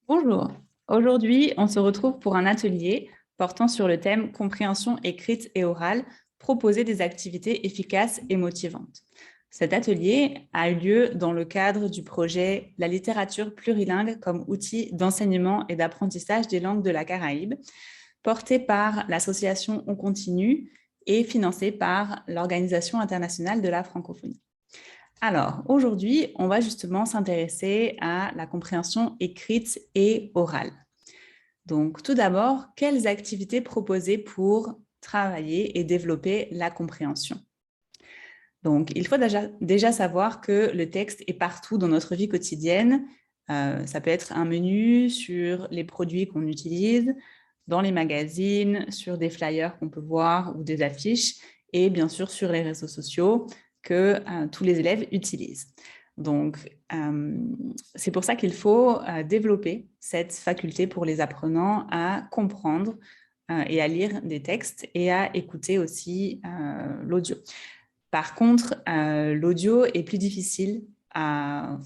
Bonjour, aujourd'hui on se retrouve pour un atelier portant sur le thème compréhension écrite et orale, proposer des activités efficaces et motivantes. Cet atelier a eu lieu dans le cadre du projet La littérature plurilingue comme outil d'enseignement et d'apprentissage des langues de la Caraïbe, porté par l'association On Continue et financé par l'Organisation internationale de la francophonie. Alors, aujourd'hui, on va justement s'intéresser à la compréhension écrite et orale. Donc, tout d'abord, quelles activités proposer pour travailler et développer la compréhension? Donc, il faut déjà savoir que le texte est partout dans notre vie quotidienne. Ça peut être un menu sur les produits qu'on utilise, dans les magazines, sur des flyers qu'on peut voir ou des affiches, et bien sûr sur les réseaux sociaux que tous les élèves utilisent. Donc, c'est pour ça qu'il faut développer cette faculté pour les apprenants à comprendre et à lire des textes et à écouter aussi l'audio. Par contre, l'audio est plus difficile,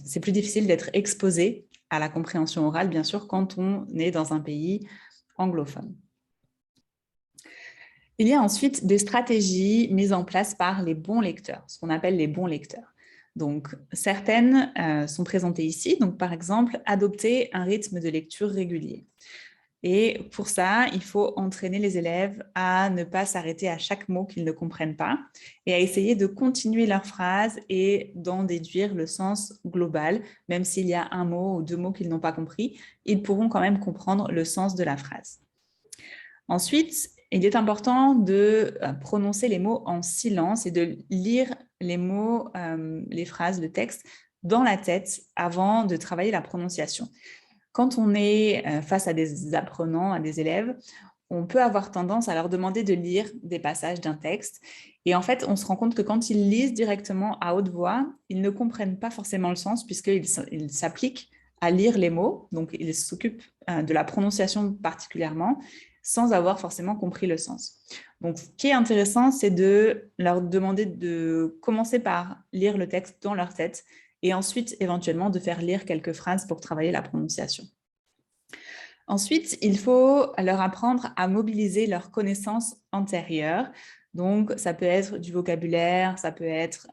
c'est plus difficile d'être exposé à la compréhension orale, bien sûr, quand on est dans un pays anglophone. Il y a ensuite des stratégies mises en place par les bons lecteurs, ce qu'on appelle les bons lecteurs. Donc, certaines sont présentées ici. Donc, par exemple, adopter un rythme de lecture régulier. Et pour ça, il faut entraîner les élèves à ne pas s'arrêter à chaque mot qu'ils ne comprennent pas et à essayer de continuer leur phrase et d'en déduire le sens global. Même s'il y a un mot ou deux mots qu'ils n'ont pas compris, ils pourront quand même comprendre le sens de la phrase. Ensuite, il est important de prononcer les mots en silence et de lire les mots, les phrases, le texte dans la tête avant de travailler la prononciation. Quand on est face à des apprenants, à des élèves, on peut avoir tendance à leur demander de lire des passages d'un texte. Et en fait, on se rend compte que quand ils lisent directement à haute voix, ils ne comprennent pas forcément le sens puisqu'ils s'appliquent à lire les mots. Donc, ils s'occupent de la prononciation particulièrement sans avoir forcément compris le sens. Donc, ce qui est intéressant, c'est de leur demander de commencer par lire le texte dans leur tête et ensuite, éventuellement, de faire lire quelques phrases pour travailler la prononciation. Ensuite, il faut leur apprendre à mobiliser leurs connaissances antérieures. Donc, ça peut être du vocabulaire, ça peut être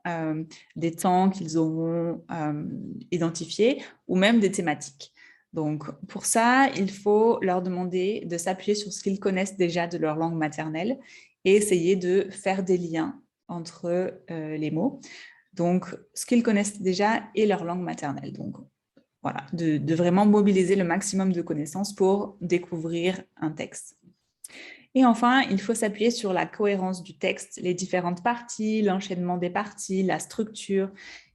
des temps qu'ils auront identifiés ou même des thématiques. Donc, pour ça, il faut leur demander de s'appuyer sur ce qu'ils connaissent déjà de leur langue maternelle et essayer de faire des liens entre les mots. Donc, ce qu'ils connaissent déjà et leur langue maternelle. Donc, voilà, de vraiment mobiliser le maximum de connaissances pour découvrir un texte. Et enfin, il faut s'appuyer sur la cohérence du texte, les différentes parties, l'enchaînement des parties, la structure.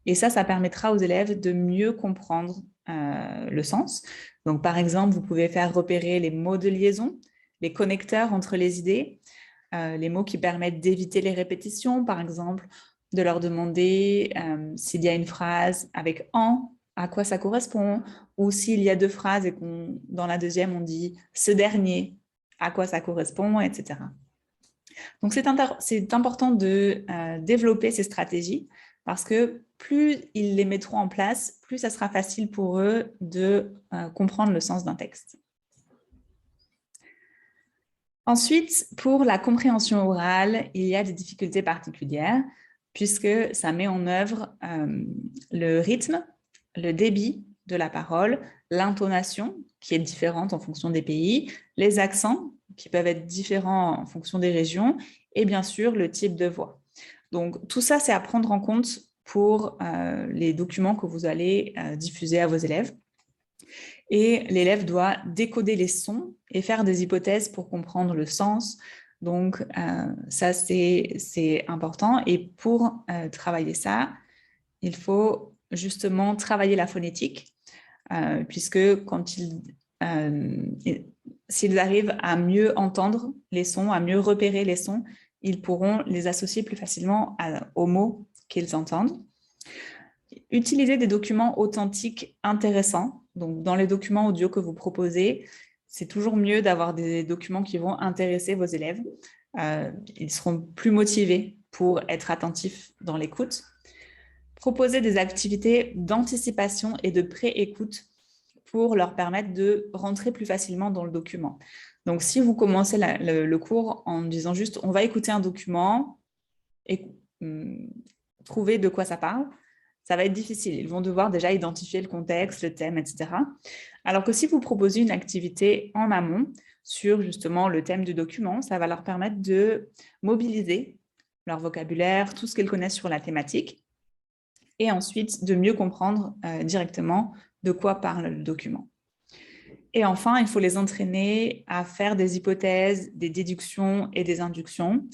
Et ça permettra aux élèves de mieux comprendre le sens. Donc, par exemple, vous pouvez faire repérer les mots de liaison, les connecteurs entre les idées, les mots qui permettent d'éviter les répétitions, par exemple, de leur demander s'il y a une phrase avec « en », à quoi ça correspond, ou s'il y a deux phrases et dans la deuxième, on dit « ce dernier », à quoi ça correspond, etc. Donc, c'est important de développer ces stratégies parce que plus ils les mettront en place, plus ça sera facile pour eux de comprendre le sens d'un texte. Ensuite, pour la compréhension orale, il y a des difficultés particulières puisque ça met en œuvre le rythme, le débit de la parole, l'intonation qui est différente en fonction des pays, les accents qui peuvent être différents en fonction des régions et bien sûr le type de voix. Donc tout ça, c'est à prendre en compte pour les documents que vous allez diffuser à vos élèves. Et l'élève doit décoder les sons et faire des hypothèses pour comprendre le sens. Donc, ça, c'est important. Et pour travailler ça, il faut justement travailler la phonétique, puisque s'ils arrivent à mieux entendre les sons, à mieux repérer les sons, ils pourront les associer plus facilement aux mots qu'ils entendent. Utiliser des documents authentiques intéressants. Donc, dans les documents audio que vous proposez, c'est toujours mieux d'avoir des documents qui vont intéresser vos élèves. Ils seront plus motivés pour être attentifs dans l'écoute. Proposer des activités d'anticipation et de pré-écoute pour leur permettre de rentrer plus facilement dans le document. Donc, si vous commencez le cours en disant juste « on va écouter un document et trouver de quoi ça parle », ça va être difficile. Ils vont devoir déjà identifier le contexte, le thème, etc. Alors que si vous proposez une activité en amont sur justement le thème du document, ça va leur permettre de mobiliser leur vocabulaire, tout ce qu'ils connaissent sur la thématique, et ensuite de mieux comprendre directement de quoi parle le document. Et enfin, il faut les entraîner à faire des hypothèses, des déductions et des inductions,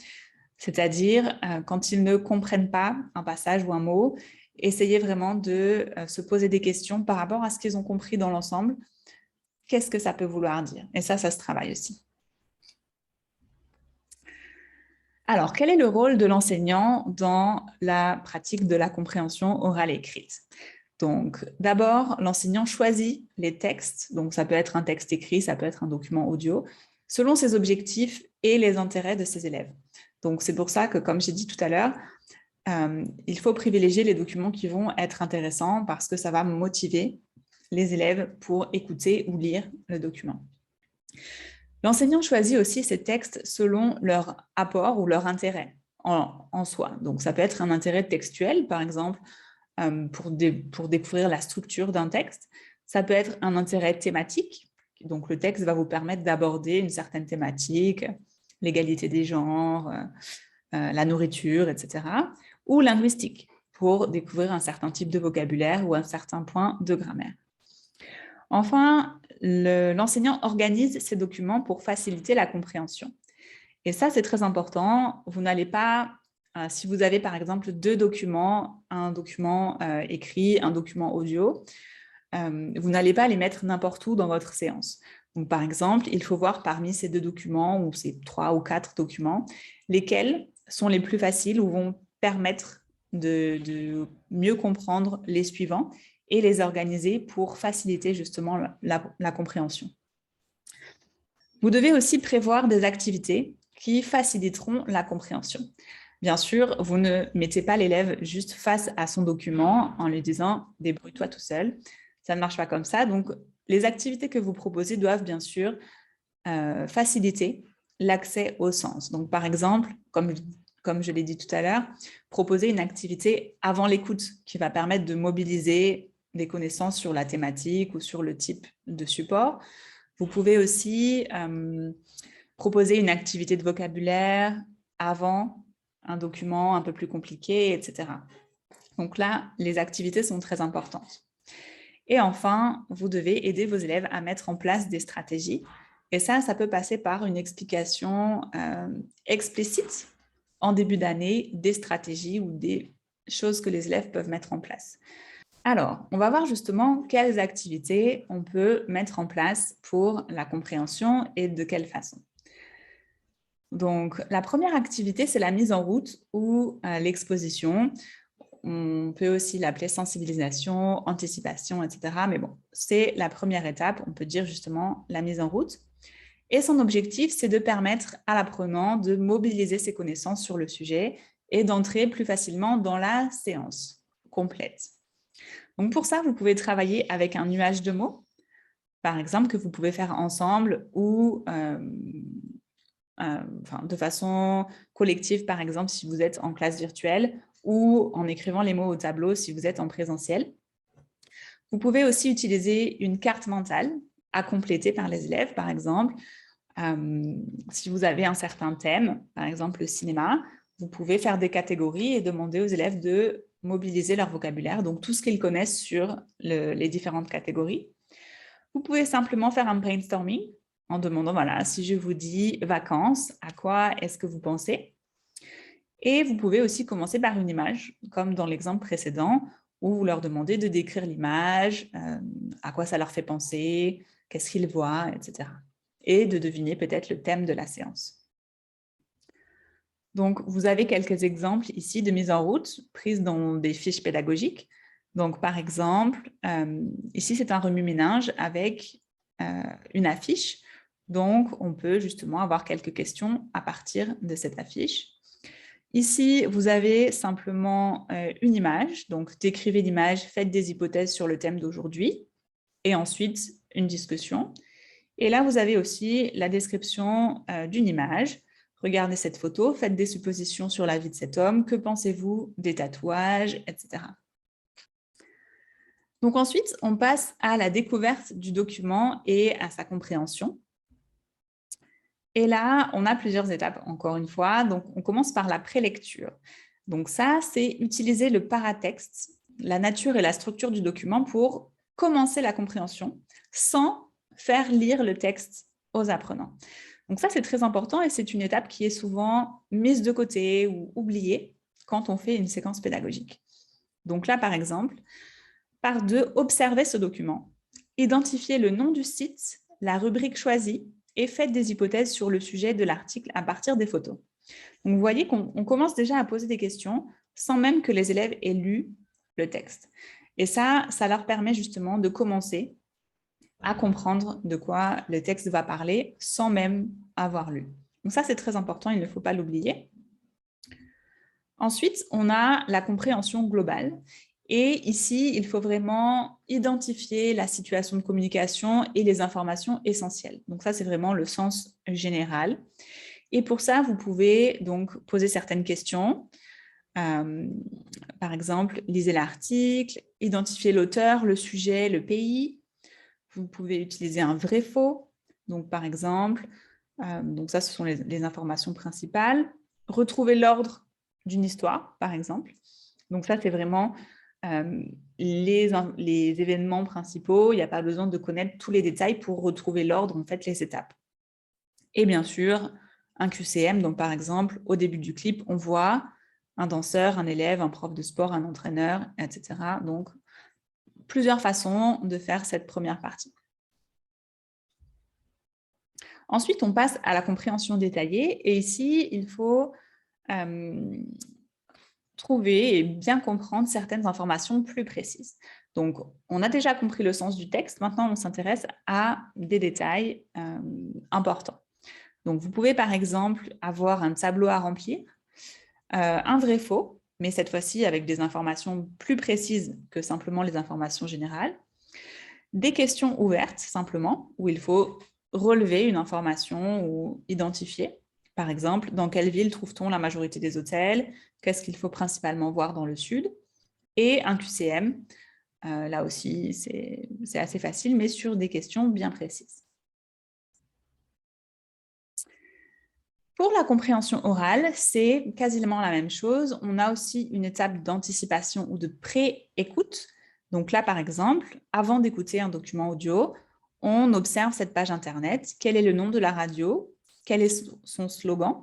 c'est-à-dire quand ils ne comprennent pas un passage ou un mot, essayer vraiment de se poser des questions par rapport à ce qu'ils ont compris dans l'ensemble. Qu'est-ce que ça peut vouloir dire? Et ça se travaille aussi. Alors, quel est le rôle de l'enseignant dans la pratique de la compréhension orale et écrite? Donc, d'abord, l'enseignant choisit les textes, donc ça peut être un texte écrit, ça peut être un document audio, selon ses objectifs et les intérêts de ses élèves. Donc, c'est pour ça que, comme j'ai dit tout à l'heure, il faut privilégier les documents qui vont être intéressants parce que ça va motiver les élèves pour écouter ou lire le document. L'enseignant choisit aussi ces textes selon leur apport ou leur intérêt en soi. Donc, ça peut être un intérêt textuel, par exemple, pour découvrir la structure d'un texte. Ça peut être un intérêt thématique. Donc, le texte va vous permettre d'aborder une certaine thématique, l'égalité des genres, la nourriture, etc. Ou linguistique, pour découvrir un certain type de vocabulaire ou un certain point de grammaire. Enfin, l'enseignant organise ces documents pour faciliter la compréhension. Et ça, c'est très important. Vous n'allez pas, si vous avez par exemple 2 documents, un document écrit, un document audio, vous n'allez pas les mettre n'importe où dans votre séance. Donc, par exemple, il faut voir parmi ces 2 documents, ou ces 3 ou 4 documents, lesquels sont les plus faciles ou vont permettre de mieux comprendre les suivants et les organiser pour faciliter justement la compréhension. Vous devez aussi prévoir des activités qui faciliteront la compréhension. Bien sûr, vous ne mettez pas l'élève juste face à son document en lui disant « débrouille-toi tout seul ». Ça ne marche pas comme ça. Donc, les activités que vous proposez doivent bien sûr faciliter l'accès au sens. Donc, par exemple, comme je l'ai dit tout à l'heure, proposer une activité avant l'écoute qui va permettre de mobiliser des connaissances sur la thématique ou sur le type de support. Vous pouvez aussi proposer une activité de vocabulaire avant un document un peu plus compliqué, etc. Donc là, les activités sont très importantes. Et enfin, vous devez aider vos élèves à mettre en place des stratégies. Et ça peut passer par une explication explicite en début d'année des stratégies ou des choses que les élèves peuvent mettre en place. Alors, on va voir justement quelles activités on peut mettre en place pour la compréhension et de quelle façon. Donc, la première activité, c'est la mise en route ou l'exposition. On peut aussi l'appeler sensibilisation, anticipation, etc. Mais bon, c'est la première étape, on peut dire justement la mise en route. Et son objectif, c'est de permettre à l'apprenant de mobiliser ses connaissances sur le sujet et d'entrer plus facilement dans la séance complète. Donc pour ça, vous pouvez travailler avec un nuage de mots, par exemple, que vous pouvez faire ensemble ou de façon collective, par exemple, si vous êtes en classe virtuelle ou en écrivant les mots au tableau si vous êtes en présentiel. Vous pouvez aussi utiliser une carte mentale à compléter par les élèves, par exemple. Si vous avez un certain thème, par exemple le cinéma, vous pouvez faire des catégories et demander aux élèves de mobiliser leur vocabulaire, donc tout ce qu'ils connaissent sur les différentes catégories. Vous pouvez simplement faire un brainstorming en demandant, voilà, si je vous dis vacances, à quoi est-ce que vous pensez? Et vous pouvez aussi commencer par une image, comme dans l'exemple précédent, où vous leur demandez de décrire l'image, à quoi ça leur fait penser, qu'est-ce qu'ils voient, etc. Et de deviner peut-être le thème de la séance. Donc, vous avez quelques exemples ici de mise en route prises dans des fiches pédagogiques. Donc, par exemple, ici, c'est un remue-ménage avec une affiche. Donc, on peut justement avoir quelques questions à partir de cette affiche. Ici, vous avez simplement une image. Donc, décrivez l'image, faites des hypothèses sur le thème d'aujourd'hui. et ensuite une discussion. Et là, vous avez aussi la description d'une image. Regardez cette photo, faites des suppositions sur la vie de cet homme, que pensez-vous des tatouages, etc. Donc ensuite, on passe à la découverte du document et à sa compréhension. Et là, on a plusieurs étapes, encore une fois. Donc, on commence par la prélecture. Donc ça, c'est utiliser le paratexte, la nature et la structure du document pour commencer la compréhension sans faire lire le texte aux apprenants. Donc ça, c'est très important et c'est une étape qui est souvent mise de côté ou oubliée quand on fait une séquence pédagogique. Donc là, par exemple, part 2, observez ce document, identifiez le nom du site, la rubrique choisie et faites des hypothèses sur le sujet de l'article à partir des photos. Donc, vous voyez qu'on commence déjà à poser des questions sans même que les élèves aient lu le texte. Et ça leur permet justement de commencer à comprendre de quoi le texte va parler sans même avoir lu. Donc ça, c'est très important, il ne faut pas l'oublier. Ensuite, on a la compréhension globale. Et ici, il faut vraiment identifier la situation de communication et les informations essentielles. Donc ça, c'est vraiment le sens général. Et pour ça, vous pouvez donc poser certaines questions. Par exemple, lisez l'article, identifiez l'auteur, le sujet, le pays. Vous pouvez utiliser un vrai-faux. Donc, par exemple, donc ça, ce sont les informations principales. Retrouvez l'ordre d'une histoire, par exemple. Donc ça, c'est vraiment les événements principaux. Il n'y a pas besoin de connaître tous les détails pour retrouver l'ordre, en fait, les étapes. Et bien sûr, un QCM. Donc, par exemple, au début du clip, on voit un danseur, un élève, un prof de sport, un entraîneur, etc. Donc, plusieurs façons de faire cette première partie. Ensuite, on passe à la compréhension détaillée. Et ici, il faut trouver et bien comprendre certaines informations plus précises. Donc, on a déjà compris le sens du texte. Maintenant, on s'intéresse à des détails importants. Donc, vous pouvez, par exemple, avoir un tableau à remplir, un vrai-faux, mais cette fois-ci avec des informations plus précises que simplement les informations générales. Des questions ouvertes, simplement, où il faut relever une information ou identifier. Par exemple, dans quelle ville trouve-t-on la majorité des hôtels? Qu'est-ce qu'il faut principalement voir dans le sud? Et un QCM, là aussi, c'est assez facile, mais sur des questions bien précises. Pour la compréhension orale, c'est quasiment la même chose. On a aussi une étape d'anticipation ou de pré-écoute. Donc là, par exemple, avant d'écouter un document audio, on observe cette page Internet. Quel est le nom de la radio? Quel est son slogan?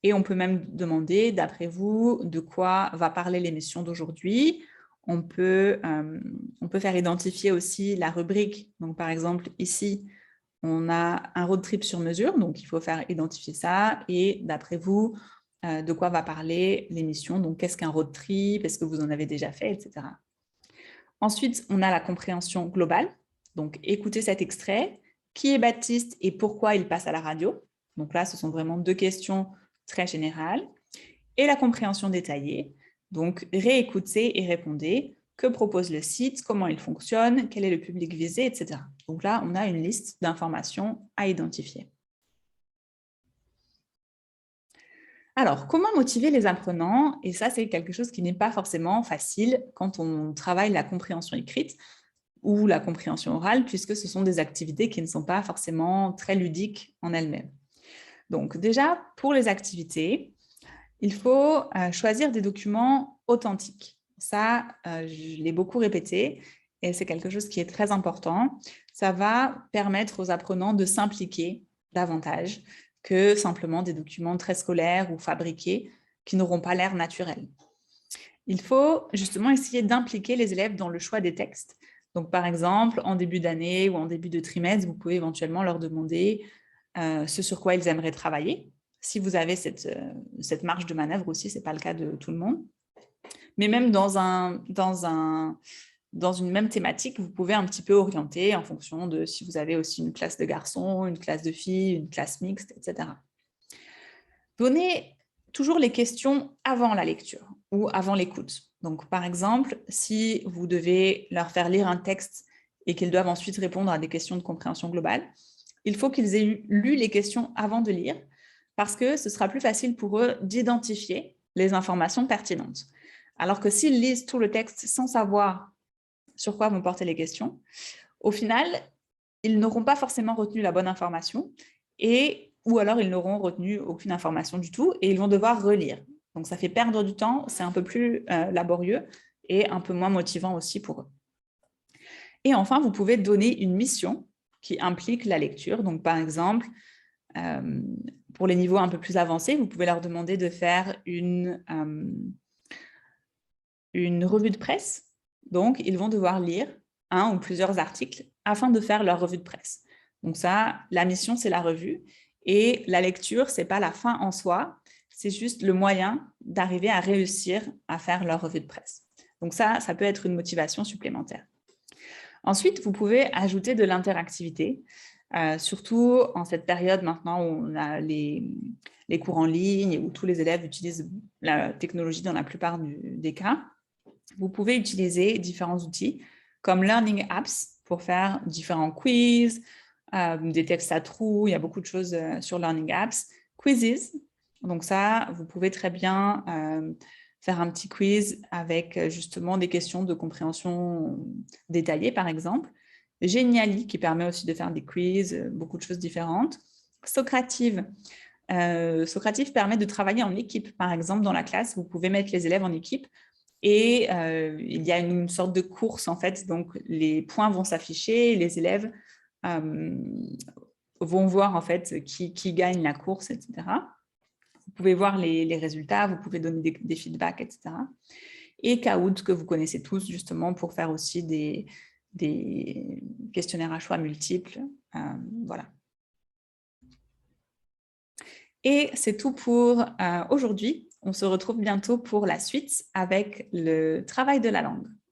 Et on peut même demander, d'après vous, de quoi va parler l'émission d'aujourd'hui. On peut faire identifier aussi la rubrique. Donc, par exemple, ici, on a un road trip sur mesure, donc il faut faire identifier ça. Et d'après vous, de quoi va parler l'émission? Donc, qu'est-ce qu'un road trip? Est-ce que vous en avez déjà fait, etc. Ensuite, on a la compréhension globale. Donc, écoutez cet extrait. Qui est Baptiste et pourquoi il passe à la radio? Donc là, ce sont vraiment deux questions très générales. Et la compréhension détaillée. Donc, réécoutez et répondez. Que propose le site? Comment il fonctionne? Quel est le public visé, etc. Donc là, on a une liste d'informations à identifier. Alors, comment motiver les apprenants? Et ça, c'est quelque chose qui n'est pas forcément facile quand on travaille la compréhension écrite ou la compréhension orale, puisque ce sont des activités qui ne sont pas forcément très ludiques en elles-mêmes. Donc déjà, pour les activités, il faut choisir des documents authentiques. Ça, je l'ai beaucoup répété et c'est quelque chose qui est très important. Ça va permettre aux apprenants de s'impliquer davantage que simplement des documents très scolaires ou fabriqués qui n'auront pas l'air naturels. Il faut justement essayer d'impliquer les élèves dans le choix des textes. Donc, par exemple, en début d'année ou en début de trimestre, vous pouvez éventuellement leur demander ce sur quoi ils aimeraient travailler. Si vous avez cette marge de manœuvre aussi, ce n'est pas le cas de tout le monde. Mais même dans une même thématique, vous pouvez un petit peu orienter en fonction de si vous avez aussi une classe de garçons, une classe de filles, une classe mixte, etc. Donnez toujours les questions avant la lecture ou avant l'écoute. Donc, par exemple, si vous devez leur faire lire un texte et qu'ils doivent ensuite répondre à des questions de compréhension globale, il faut qu'ils aient lu les questions avant de lire, parce que ce sera plus facile pour eux d'identifier les informations pertinentes. Alors que s'ils lisent tout le texte sans savoir sur quoi vont porter les questions, au final, ils n'auront pas forcément retenu la bonne information, ou alors ils n'auront retenu aucune information du tout, et ils vont devoir relire. Donc ça fait perdre du temps, c'est un peu plus laborieux, et un peu moins motivant aussi pour eux. Et enfin, vous pouvez donner une mission qui implique la lecture. Donc, par exemple, pour les niveaux un peu plus avancés, vous pouvez leur demander de faire une revue de presse. Donc, ils vont devoir lire un ou plusieurs articles afin de faire leur revue de presse. Donc ça, la mission, c'est la revue. Et la lecture, ce n'est pas la fin en soi, c'est juste le moyen d'arriver à réussir à faire leur revue de presse. Donc ça peut être une motivation supplémentaire. Ensuite, vous pouvez ajouter de l'interactivité, surtout en cette période maintenant où on a les cours en ligne et où tous les élèves utilisent la technologie dans la plupart des cas. Vous pouvez utiliser différents outils comme Learning Apps pour faire différents quiz, des textes à trous, il y a beaucoup de choses sur Learning Apps. Quizzes, donc ça, vous pouvez très bien faire un petit quiz avec justement des questions de compréhension détaillées, par exemple. Geniali, qui permet aussi de faire des quiz, beaucoup de choses différentes. Socrative. Socrative permet de travailler en équipe. Par exemple, dans la classe, vous pouvez mettre les élèves en équipe et il y a une sorte de course, en fait. Donc, les points vont s'afficher, les élèves vont voir, en fait, qui gagne la course, etc. Vous pouvez voir les résultats, vous pouvez donner des feedbacks, etc. Et Kahoot, que vous connaissez tous, justement, pour faire aussi des questionnaires à choix multiples. Voilà. Et c'est tout pour aujourd'hui. On se retrouve bientôt pour la suite avec le travail de la langue.